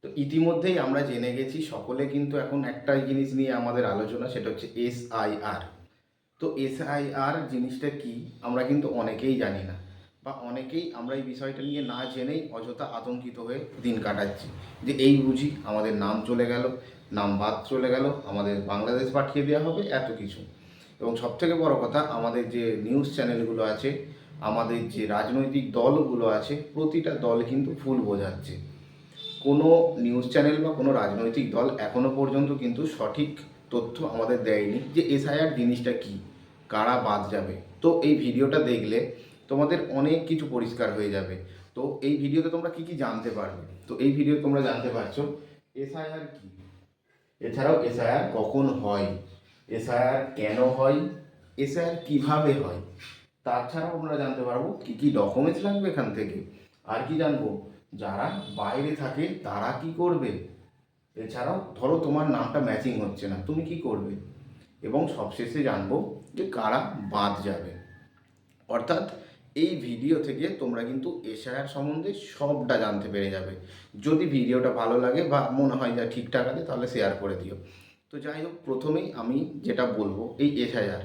তো ইতিমধ্যেই আমরা জেনে গেছি সকলে, কিন্তু এখন একটা জিনিস নিয়ে আমাদের আলোচনা, সেটা হচ্ছে এসআইআর। তো এসআইআর জিনিসটা কি আমরা কিন্তু অনেকেই জানি না, বা অনেকেই আমরা এই বিষয়টা নিয়ে না জেনেই অযথা আতঙ্কিত হয়ে দিন কাটাচ্ছি। যে এই বুঝি আমাদের নাম চলে গেল, নাম বাদ চলে গেল, আমাদের বাংলাদেশ পাঠিয়ে দেওয়া হবে, এত কিছু। এবং সবথেকে বড় কথা, আমাদের যে নিউজ চ্যানেলগুলো আছে, আমাদের যে রাজনৈতিক দলগুলো আছে, প্রতিটা দল কিন্তু ফুল বোঝাচ্ছে। কোনো নিউজ চ্যানেল বা কোনো রাজনৈতিক দল এখনও পর্যন্ত কিন্তু সঠিক তথ্য আমাদের দেয়নি যে এসআইআর জিনিসটা কী, কারা বাদ যাবে। তো এই ভিডিওটা দেখলে তোমাদের অনেক কিছু পরিষ্কার হয়ে যাবে। তো এই ভিডিওতে তোমরা কী কী জানতে পারবে, তো এই ভিডিও তোমরা জানতে পারছো এসআইআর কী, এছাড়াও এসআইআর কখন হয়, এসআইআর কেন হয়, এসআইআর কীভাবে হয়, তাছাড়াও আমরা জানতে পারবো কী কী ডকুমেন্টস লাগবে এখান থেকে। আর কি জানবো, যারা বাইরে থাকে তারা কি করবে, এছাড়াও ধরো তোমার নামটা ম্যাচিং হচ্ছে না, তুমি কি করবে, এবং সবশেষে জানবো যে কারা বাদ যাবে। অর্থাৎ এই ভিডিও থেকে তোমরা কিন্তু এশায়ার সম্বন্ধে সবটা জানতে পেরে যাবে। যদি ভিডিওটা ভালো লাগে বা মনে হয় যা ঠিকঠাক আছে, তাহলে শেয়ার করে দিও। তো যাই হোক, প্রথমেই আমি যেটা বলবো, এই এশায়ার,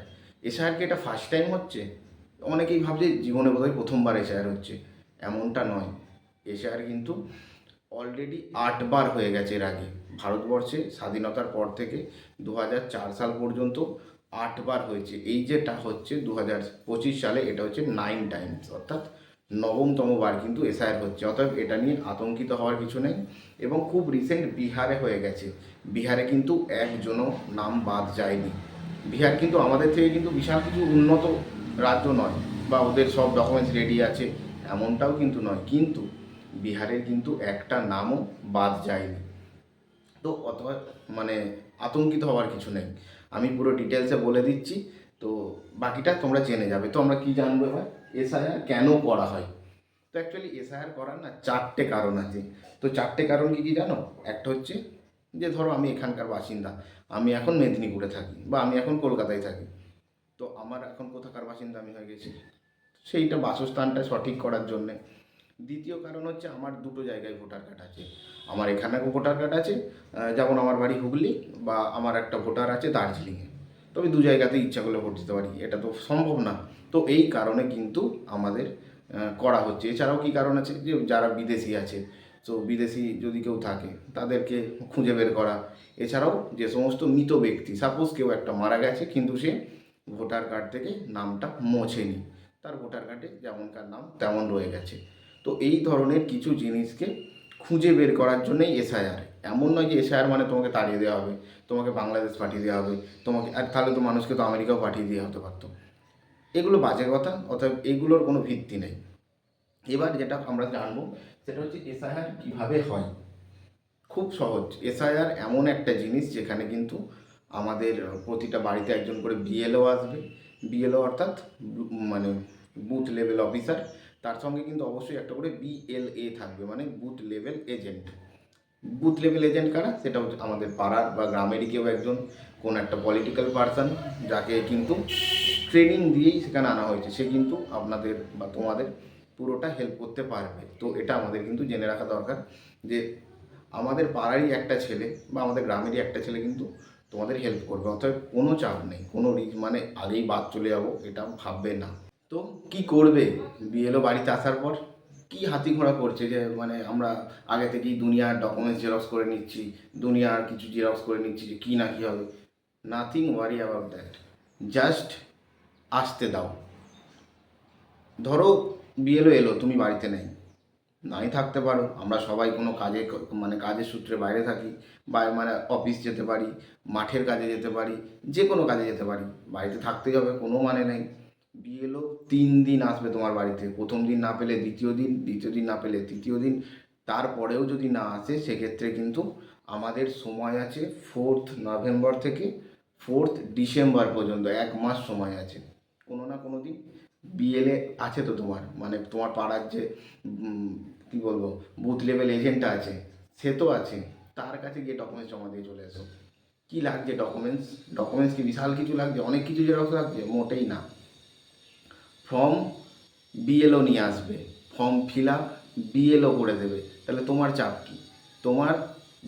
এশায়ার কি এটা ফার্স্ট টাইম হচ্ছে? অনেকেই ভাবছে জীবনে বোধহয় প্রথমবার এশায়ার হচ্ছে। এমনটা নয়, এশায়ার কিন্তু অলরেডি 8বার হয়ে গেছে এর আগে। ভারতবর্ষে স্বাধীনতার পর থেকে 2004 সাল পর্যন্ত 8বার হয়েছে। এই যেটা হচ্ছে 2025 সালে, এটা হচ্ছে 9 টাইমস, অর্থাৎ নবমতম বার কিন্তু এসআইআর হচ্ছে। অতএব এটা নিয়ে আতঙ্কিত হওয়ার কিছু নেই। এবং খুব রিসেন্ট বিহারে হয়ে গেছে, বিহারে কিন্তু একজনও নাম বাদ যায়নি। বিহার কিন্তু আমাদের থেকে কিন্তু বিশাল কিছু উন্নত রাজ্য নয়, বা ওদের সব ডকুমেন্টস রেডি আছে, এমনটাও কিন্তু নয়, কিন্তু বিহারের কিন্তু একটা নামও বাদ যায়নি। তো অথবা মানে আতঙ্কিত হওয়ার কিছু নেই, আমি পুরো ডিটেলসে বলে দিচ্ছি। তো বাকিটা তোমরা জেনে যাবে। তো আমরা কি জানবো এবার, এসআইআর কেন করা হয়। তো অ্যাকচুয়ালি এসআইআর করার না 4টে কারণ আছে। তো 4টে কারণ কি কি জানো? একটা হচ্ছে যে ধরো আমি এখানকার বাসিন্দা, আমি এখন মেদিনীপুরে থাকি, বা আমি এখন কলকাতায় থাকি। তো আমার এখন কোথাকার বাসিন্দা আমি হয়ে গেছি, সেইটা বাসস্থানটা সঠিক করার জন্যে। দ্বিতীয় কারণ হচ্ছে আমার দুটো জায়গায় ভোটার কার্ড আছে, আমার এখানেও ভোটার কার্ড আছে, যেমন আমার বাড়ি হুগলি, বা আমার একটা ভোটার আছে দার্জিলিংয়ে। তো আমি দু জায়গাতেই ইচ্ছা করলে ভোট দিতে পারি, এটা তো সম্ভব না। তো এই কারণে কিন্তু আমাদের করা হচ্ছে। এছাড়াও কী কারণ আছে, যে যারা বিদেশি আছে, তো বিদেশি যদি কেউ থাকে তাদেরকে খুঁজে বের করা। এছাড়াও যে সমস্ত মৃত ব্যক্তি, সাপোজ কেউ একটা মারা গেছে কিন্তু সে ভোটার কার্ড থেকে নামটা মোছেনি, তার ভোটার কার্ডে যেমনকার নাম তেমন রয়ে গেছে। তো এই ধরনের কিছু জিনিসকে খুঁজে বের করার জন্যই এসআইআর। এমন নয় যে এসআইআর মানে তোমাকে তাড়িয়ে দেওয়া হবে, তোমাকে বাংলাদেশ পাঠিয়ে দেওয়া হবে, তোমাকে, আর তাহলে তো মানুষকে তো আমেরিকাও পাঠিয়ে দেওয়া হতে পারতো। এগুলো বাজে কথা, অর্থাৎ এগুলোর কোনো ভিত্তি নেই। এবার যেটা আমরা জানবো, সেটা হচ্ছে এসআইআর কীভাবে হয়। খুব সহজ। এসআইআর এমন একটা জিনিস যেখানে কিন্তু আমাদের প্রতিটা বাড়িতে একজন করে বিএলও আসবে। বিএলও অর্থাৎ মানে বুথ লেভেল অফিসার। তার সঙ্গে কিন্তু অবশ্যই একটা করে বিএলএ থাকবে, মানে booth level agent. Booth level agent কারা, সেটা হচ্ছে আমাদের পাড়ার বা গ্রামেরই কেউ একজন, কোন একটা পলিটিক্যাল পার্সন, যাকে কিন্তু ট্রেনিং দিয়েই সেখানে আনা হয়েছে। সে কিন্তু আপনাদের বা তোমাদের পুরোটা হেল্প করতে পারবে। তো এটা আমাদের কিন্তু জেনে রাখা দরকার, যে আমাদের পাড়ারই একটা ছেলে বা আমাদের গ্রামেরই একটা ছেলে কিন্তু তোমাদের হেল্প করবে। অতএব কোনো চাপ নেই, কোনো মানে আগেই বাদ চলে যাবো এটা ভাববে না। তো কি করবে বিএলও বাড়িতে আসার পর, কি হাতি ঘোড়া করছে, যে মানে আমরা আগে থেকেই দুনিয়ার ডকুমেন্টস জেরক্স করে নিচ্ছি, দুনিয়ার কিছু জেরক্স করে নিচ্ছি, যে কী না কী হবে। Nothing worry about that, just আসতে দাও। ধরো বিএলও এলো, তুমি বাড়িতে নেই, নাই থাকতে পারো, আমরা সবাই কোনো কাজে, মানে কাজের সূত্রে বাইরে থাকি, বা মানে অফিস যেতে পারি, মাঠের কাজে যেতে পারি, যে কোনো কাজে যেতে পারি, বাড়িতে থাকতেই হবে, কোনো মানে নেই। বিএলও 3 দিন আসবে তোমার বাড়িতে, প্রথম দিন না পেলে দ্বিতীয় দিন, দ্বিতীয় দিন না পেলে তৃতীয় দিন, তারপরেও যদি না আসে সেক্ষেত্রে কিন্তু আমাদের সময় আছে 4th নভেম্বর থেকে 4th ডিসেম্বর পর্যন্ত, 1 মাস সময় আছে। কোনো না কোনো দিন বিএলএ আছে তো তোমার, মানে তোমার পাড়ার যে কী বলবো, বুথ লেভেল এজেন্টটা আছে, সে তো আছে, তার কাছে গিয়ে ডকুমেন্টস জমা দিয়ে চলে এসো। কী লাগছে ডকুমেন্টস, ডকুমেন্টস কি বিশাল কিছু লাগছে, অনেক কিছু জেরক্স লাগছে? মোটেই না। ফর্ম বিএলও নিয়ে আসবে, ফর্ম ফিল আপ বিএলও করে দেবে, তাহলে তোমার চাপ কী? তোমার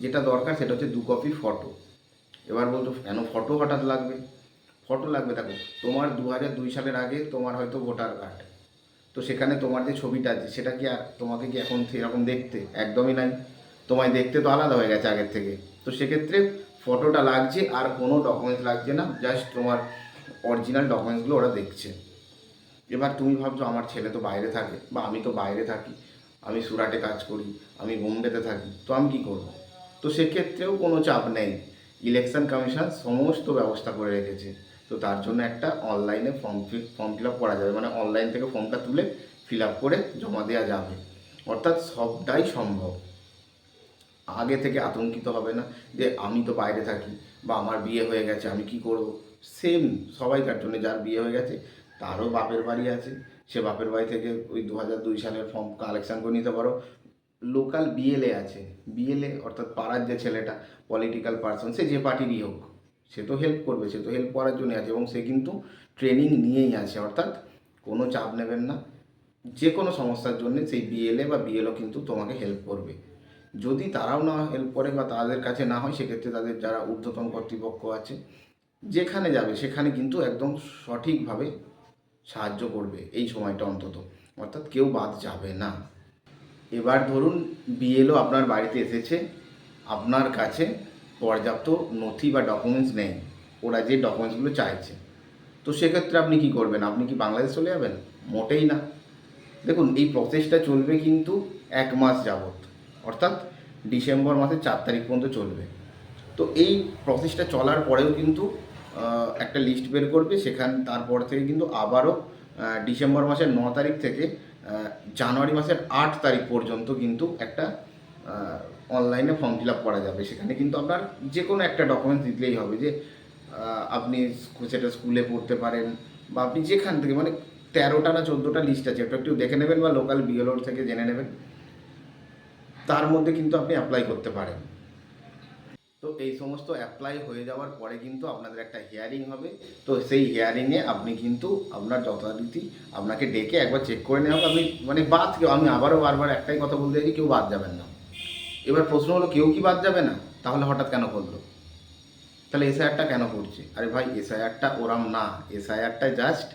যেটা দরকার সেটা হচ্ছে 2 কপি ফটো। এবার বলছো কেন ফটো হঠাৎ লাগবে? ফটো লাগবে, দেখো তোমার 2002 সালের আগে তোমার হয়তো ভোটার কার্ড, তো সেখানে তোমার যে ছবিটা আছে সেটা কি আর তোমাকে কি এখন সেরকম দেখতে? একদমই নাই। তোমায় দেখতে তো আলাদা হয়ে গেছে আগের থেকে। তো সেক্ষেত্রে ফটোটা লাগছে, আর কোনো ডকুমেন্টস লাগছে না, জাস্ট তোমার অরিজিনাল ডকুমেন্টসগুলো ওরা দেখছে। এবার তুমি ভাবছো আমার ছেলে তো বাইরে থাকে বা আমি তো বাইরে থাকি, আমি সুরাটে কাজ করি, আমি বোম্বেতে থাকি, তো আমি কী করব? তো সেক্ষেত্রেও কোনো চাপ নেই, ইলেকশন কমিশন সমস্ত ব্যবস্থা করে রেখেছে। তো তার জন্য একটা অনলাইনে ফর্ম ফিল আপ করা যাবে, মানে অনলাইন থেকে ফর্মটা তুলে ফিল আপ করে জমা দেওয়া যাবে। অর্থাৎ সবটাই সম্ভব। আগে থেকে আতঙ্কিত হবে না যে আমি তো বাইরে থাকি বা আমার বিয়ে হয়ে গেছে আমি কি করব। সেম সবাইকার জন্য, যার বিয়ে হয়ে গেছে তারও বাপের বাড়ি আছে, সে বাপের বাড়ি থেকে ওই 2002 সালের ফর্ম কালেকশন করে নিতে পারো। লোকাল বিএলএ আছে, বিএলএ অর্থাৎ পাড়ার যে ছেলেটা পলিটিক্যাল পার্সন, সে যে পার্টিরই হোক, সে তো হেল্প করবে, সে তো হেল্প করার জন্য আছে এবং সে কিন্তু ট্রেনিং নিয়েই আছে। অর্থাৎ কোনো চাপ নেবেন না, যে কোনো সমস্যার জন্য সেই বিএলএ বা বিএলও কিন্তু তোমাকে হেল্প করবে। যদি তারাও না হেল্প করে বা তাদের কাছে না হয়, সেক্ষেত্রে তাদের যারা ঊর্ধ্বতন কর্তৃপক্ষ আছে, যেখানে যাবে সেখানে কিন্তু একদম সঠিকভাবে সাহায্য করবে এই সময়টা অন্তত। অর্থাৎ কেউ বাদ যাবে না। এবার ধরুন বিএলও আপনার বাড়িতে এসেছে, আপনার কাছে পর্যাপ্ত নথি বা ডকুমেন্টস নেই, ওরা যে ডকুমেন্টসগুলো চাইছে, তো সেক্ষেত্রে আপনি কি করবেন? আপনি কি বাংলাদেশ চলে যাবেন? মোটেই না। দেখুন এই প্রসেসটা চলবে কিন্তু 1 মাস যাবত, অর্থাৎ ডিসেম্বর মাসের 4 তারিখ পর্যন্ত চলবে। তো এই প্রসেসটা চলার পরেও কিন্তু একটা লিস্ট বের করবে, তারপর থেকে কিন্তু আবারও ডিসেম্বর মাসের 9 তারিখ থেকে জানুয়ারি মাসের 8 তারিখ পর্যন্ত কিন্তু একটা অনলাইনে ফর্ম ফিল আপ করা যাবে। সেখানে কিন্তু আপনার যে কোনো একটা ডকুমেন্টস দিলেই হবে, যে আপনি সেটা স্কুলে পড়তে পারেন বা আপনি যেখান থেকে, মানে 13টা না 14টা লিস্ট আছে, এটা একটু দেখে নেবেন বা লোকাল বিএলওর থেকে জেনে নেবেন, তার মধ্যে কিন্তু আপনি অ্যাপ্লাই করতে পারেন। তো এই সমস্ত অ্যাপ্লাই হয়ে যাওয়ার পরে কিন্তু আপনাদের একটা হিয়ারিং হবে। তো সেই হিয়ারিংয়ে আপনি কিন্তু আপনার যথারীতি আপনাকে ডেকে একবার চেক করে নেওয়া হবে। আপনি মানে আমি আবারও বারবার একটাই কথা বলতে চাইছি, কেউ বাদ যাবেন না। এবার প্রশ্ন হলো কেউ কি বাদ যাবে না, তাহলে হঠাৎ কেন করলো? তাহলে এসআইআরটা কেন করছে? আরে ভাই এসআইআরটা ওরাম না, এসআইআরটা জাস্ট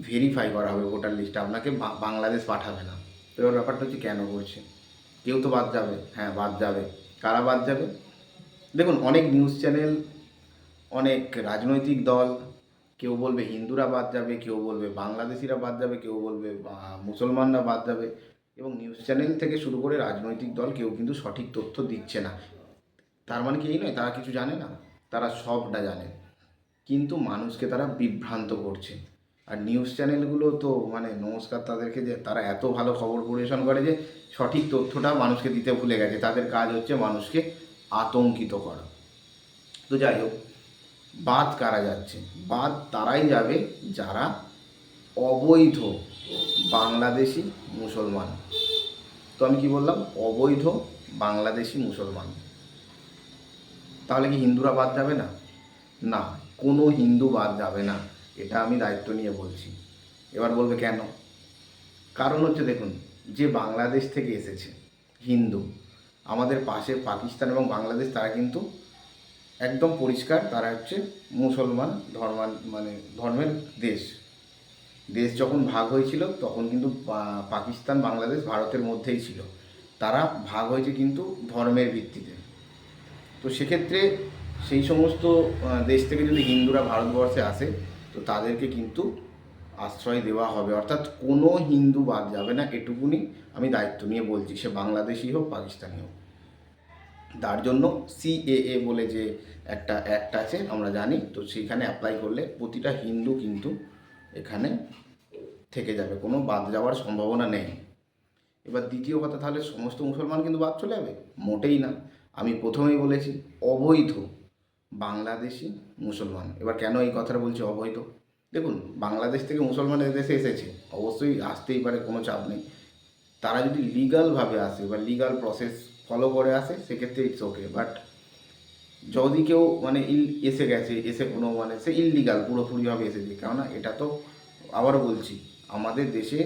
ভেরিফাই করা হবে ভোটার লিস্টে, আপনাকে বাংলাদেশ পাঠাবে না। তো এবার ব্যাপারটা হচ্ছে কেন করছে? কেউ তো বাদ যাবে, হ্যাঁ বাদ যাবে। কারা বাদ যাবে? দেখুন অনেক নিউজ চ্যানেল, অনেক রাজনৈতিক দল, কেউ বলবে হিন্দুরা বাদ যাবে, কেউ বলবে বাংলাদেশিরা বাদ যাবে, কেউ বলবে মুসলমানরা বাদ যাবে, এবং নিউজ চ্যানেল থেকে শুরু করে রাজনৈতিক দল কেউ কিন্তু সঠিক তথ্য দিচ্ছে না। তার মানে কি এই নয় তারা কিছু জানে না, তারা সবটা জানে, কিন্তু মানুষকে তারা বিভ্রান্ত করছে। আর নিউজ চ্যানেলগুলো তো মানে নমস্কার তাদেরকে, যে তারা এত ভালো খবর পরিবেশন করে যে সঠিক তথ্যটা মানুষকে দিতে ভুলে গেছে। তাদের কাজ হচ্ছে মানুষকে আতঙ্কিত করা। তো যাই হোক, বাদ কারা যাচ্ছে? বাদ তারাই যাবে যারা অবৈধ বাংলাদেশি মুসলমান। তো আমি কি বললাম? অবৈধ বাংলাদেশি মুসলমান। তাহলে কি হিন্দুরা বাদ যাবে না? না, কোনো হিন্দু বাদ যাবে না, এটা আমি দায়িত্ব নিয়ে বলছি। এবার বলবে কেন? কারণ হচ্ছে দেখুন, যে বাংলাদেশ থেকে এসেছে হিন্দু, আমাদের পাশে পাকিস্তান এবং বাংলাদেশ, তারা কিন্তু একদম পরিষ্কার তারা হচ্ছে মুসলমান মানে ধর্মের দেশ। দেশ যখন ভাগ হয়েছিল তখন কিন্তু পাকিস্তান বাংলাদেশ ভারতের মধ্যেই ছিল। তারা ভাগ হয়েছে কিন্তু ধর্মের ভিত্তিতে। তো সেক্ষেত্রে সেই সমস্ত দেশ থেকে যদি হিন্দুরা ভারতবর্ষে আসে, তো তাদেরকে কিন্তু আশ্রয় দেওয়া হবে। অর্থাৎ কোনো হিন্দু বাদ যাবে না, এটুকুনি আমি দায়িত্ব নিয়ে বলছি, সে বাংলাদেশি হোক পাকিস্তানি হোক। তার জন্য সিএএ বলে যে একটা অ্যাক্ট আছে আমরা জানি, তো সেইখানে অ্যাপ্লাই করলে প্রতিটা হিন্দু কিন্তু এখানে থেকে যাবে, কোনো বাদ যাওয়ার সম্ভাবনা নেই। এবার দ্বিতীয় কথা, তাহলে সমস্ত মুসলমান কিন্তু বাদ চলে যাবে? মোটেই না। আমি প্রথমেই বলেছি অবৈধ বাংলাদেশি মুসলমান। এবার কেন এই কথাটা বলছি অবৈধ? দেখুন বাংলাদেশ থেকে মুসলমান দেশে এসেছে, অবশ্যই আসতেই পারে, কোনো চাপ নেই। তারা যদি লিগালভাবে আসে বা লিগাল প্রসেস ফলো করে আসে, সেক্ষেত্রে ইটস ওকে। বাট যদি কেউ মানে এসে গেছে, এসে কোনো মানে সে ইললিগাল পুরোপুরিভাবে এসেছে, কেননা এটা তো আবারও বলছি আমাদের দেশে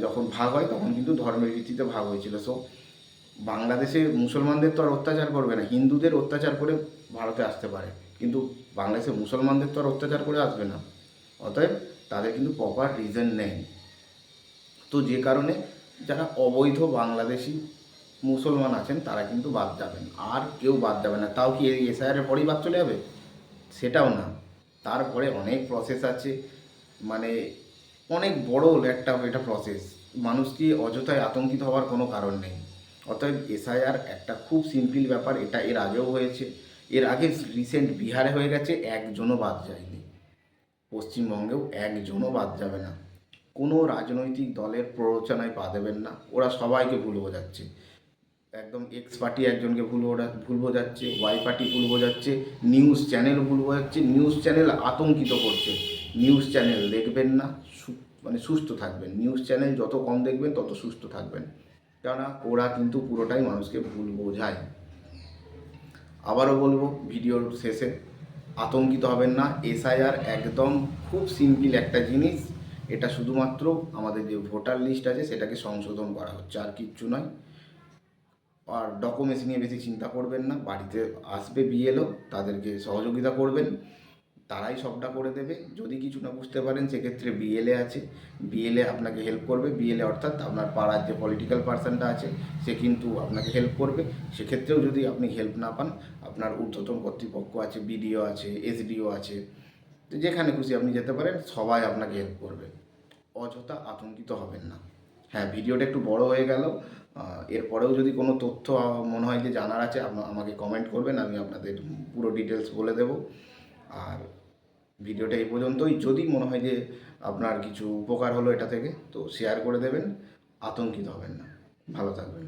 যখন ভাগ হয় তখন কিন্তু ধর্মের ভিত্তিতে ভাগ হয়েছিল। সো বাংলাদেশে মুসলমানদের তো আর অত্যাচার করবে না, হিন্দুদের অত্যাচার করে ভারতে আসতে পারে, কিন্তু বাংলাদেশে মুসলমানদের তো আর অত্যাচার করে আসবে না। অতএব তাদের কিন্তু প্রপার রিজন নেই। তো যে কারণে যারা অবৈধ বাংলাদেশি মুসলমান আছেন তারা কিন্তু বাদ যাবেন, আর কেউ বাদ যাবে না। তাও কি এই এসআইআরের পরেই বাদ চলে যাবে? সেটাও না, তারপরে অনেক প্রসেস আছে, মানে অনেক বড় একটা এটা প্রসেস। মানুষকে অযথায় আতঙ্কিত হওয়ার কোনো কারণ নেই। অতএব এসআইআর একটা খুব সিম্পল ব্যাপার, এটা এর আগেও হয়েছে। এর আগে রিসেন্ট বিহারে হয়ে গেছে, একজনও বাদ যায়নি। পশ্চিমবঙ্গেও একজনও বাদ যাবে না। কোনো রাজনৈতিক দলের প্ররোচনায় পা দেবেন না, ওরা সবাইকে ভুল বোঝাচ্ছে। একদম এক্স পার্টি একজনকে ভুল বোঝাচ্ছে, ওয়াই পার্টি ভুল বোঝাচ্ছে, নিউজ চ্যানেল ভুল বোঝাচ্ছে, নিউজ চ্যানেল আতঙ্কিত করছে। নিউজ চ্যানেল দেখবেন না, মানে সুস্থ থাকবেন। নিউজ চ্যানেল যত কম দেখবেন তত সুস্থ থাকবেন, কেননা ওরা কিন্তু পুরোটাই মানুষকে ভুল বোঝায়। আবারও বলবো ভিডিওর শেষে, আতঙ্কিত হবেন না। এসআইআর একদম খুব সিম্পল একটা জিনিস, এটা শুধুমাত্র আমাদের যে ভোটার লিস্ট আছে সেটাকে সংশোধন করা হচ্ছে, আর কিচ্ছু নয়। আর ডকুমেন্টস নিয়ে বেশি চিন্তা করবেন না, বাড়িতে আসবে বিএলও, তাদেরকে সহযোগিতা করবেন, তারাই সবটা করে দেবে। যদি কিছু না বুঝতে পারেন সেক্ষেত্রে বিএলএ আছে, বিএলএ আপনাকে হেল্প করবে। বিএলএ অর্থাৎ আপনার পাড়ার যে পলিটিক্যাল পার্সনটা আছে সে কিন্তু আপনাকে হেল্প করবে। সেক্ষেত্রেও যদি আপনি হেল্প না পান, আপনার ঊর্ধ্বতন কর্তৃপক্ষ আছে, বিডিও আছে, এসডিও আছে, তো যেখানে খুশি আপনি যেতে পারেন, সবাই আপনাকে হেল্প করবে। অযথা আতঙ্কিত হবেন না। হ্যাঁ, ভিডিওটা একটু বড় হয়ে গেল। এরপরেও যদি কোনো তথ্য মনে হয় যে জানার আছে, আমাকে কমেন্ট করবেন, আমি আপনাদের পুরো ডিটেলস বলে দেব। আর ভিডিওটা এই পর্যন্তই। যদি মনে হয় যে আপনার কিছু উপকার হলো এটা থেকে, তো শেয়ার করে দেবেন। আতঙ্কিত হবেন না, ভালো থাকবেন।